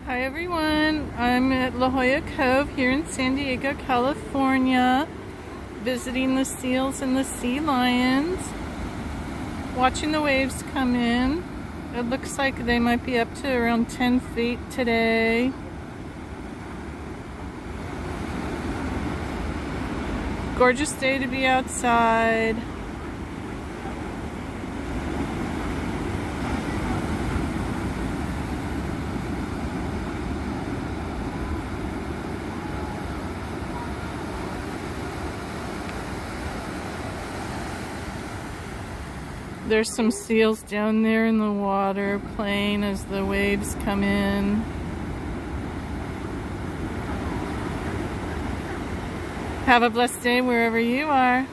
Hi everyone, I'm at La Jolla Cove here in San Diego, California, visiting the seals and the sea lions, watching the waves come in. It looks like they might be up to around 10 feet today. Gorgeous day to be outside. There's some seals down there in the water playing as the waves come in. Have a blessed day wherever you are.